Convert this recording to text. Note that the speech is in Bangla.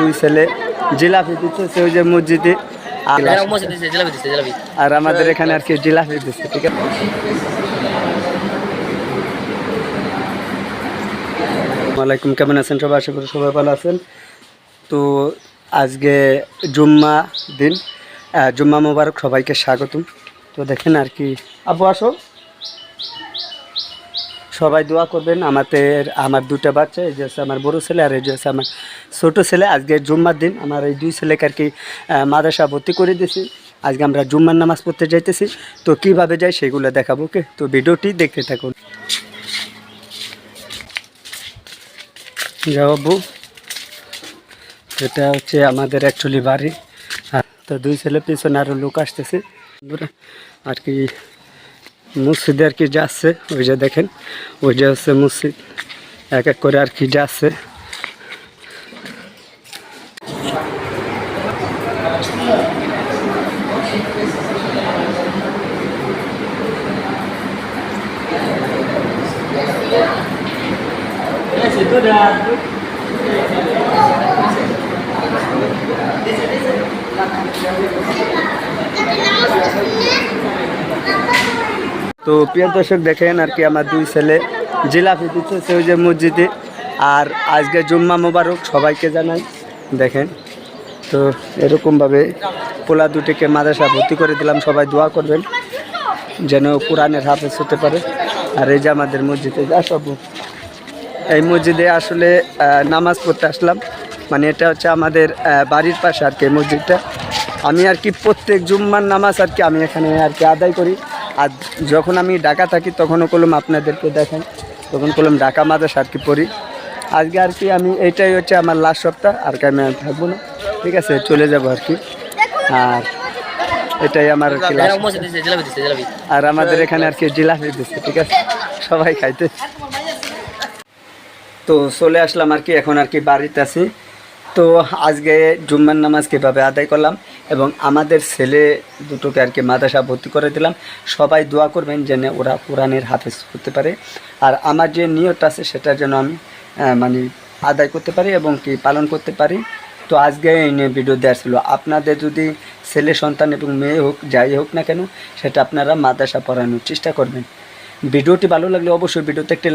দুই ছেলে জিলাপি দিচ্ছে ওই যে মসজিদে আর আমাদের এখানে আর কি জিলাপি দিচ্ছে। ঠিক আছে, ওয়ালাইকুম, কেমন আছেন সবাই? আশা করি সবাই ভালো আছেন। তো আজকে জুম্মা দিন, জুম্মা মোবারক, সবাইকে স্বাগতম। তো দেখেন আর কি, আব্বু আসো, সবাই দোয়া করবেন। আমার দুটো বাচ্চা, এই যে হচ্ছে আমার বড় ছেলে আর এই যে হচ্ছে আমার ছোটো ছেলে। আজকে জুম্মার দিন, আমার এই দুই ছেলেকে আর কি মাদ্রাসা ভর্তি করে দিয়েছি। আজকে আমরা জুম্মার নামাজ পড়তে যাইতেছি। তো কিভাবে যাই সেগুলো দেখাবো, ওকে? তো ভিডিওটি দেখতে থাকুন। যাও আব্বু, এটা হচ্ছে আমাদের অ্যাকচুয়ালি বাড়ি। তো দুই ছেলে পিছনে আরও লোক আসতেছে আর কি, মসজিদে আর কি যাচ্ছে। ওই যে দেখেন, ওই যে হচ্ছে মসজিদ, এক এক করে আর কি যাচ্ছে। তো প্রিয় দর্শক দেখেন আর কি, আমার দুই ছেলে জিলাপি দিচ্ছে ওই যে মসজিদে। আর আজকে জুম্মা মোবারক সবাইকে জানাই। দেখেন, তো এরকমভাবে পোলা দুটিকে মাদ্রাসা ভর্তি করে দিলাম। সবাই দোয়া করবেন যেন কোরআনের হাফেজ হতে পারে। আর এই যে আমাদের মসজিদে যা সব, এই মসজিদে আসলে নামাজ পড়তে আসলাম। মানে এটা হচ্ছে আমাদের বাড়ির পাশে আর কি মসজিদটা। আমি আর কি প্রত্যেক জুম্মার নামাজ আর কি আমি এখানে আর কি আদায় করি। আর যখন আমি ঢাকা থাকি তখনও কলম আপনাদেরকে দেখেন, তখন কলম ঢাকা মাদ্রাসা আর কি পড়ি। আজকে আর কি আমি, এইটাই হচ্ছে আমার লাস্ট সপ্তাহ, আর কি আমি থাকবো না। ঠিক আছে, চলে যাব আর কি। আর এটাই আমার আর আমাদের এখানে আর কি জিলাপি দিচ্ছে। ঠিক আছে, সবাই খাইতে। তো চলে আসলাম আর কি, এখন আর কি বাড়িতে আছি। তো আজকে জুম্মার নামাজ কীভাবে আদায় করলাম এবং আমাদের ছেলে দুটোকে আর কি মাদ্রাসা ভর্তি করে দিলাম। সবাই দোয়া করবেন যেন ওরা কোরআনের হাফেজ করতে পারে। আর আমার যে নিয়ত আছে সেটা যেন আমি মানে আদায় করতে পারি এবং কি পালন করতে পারি। তো আজকে এই নিয়ে ভিডিও দেওয়া ছিল। আপনাদের যদি ছেলে সন্তান এবং মেয়ে হোক, যাই হোক না কেন, সেটা আপনারা মাদ্রাসা পড়ানোর চেষ্টা করবেন। ভিডিওটি ভালো লাগলে অবশ্যই ভিডিওতে একটি লাইক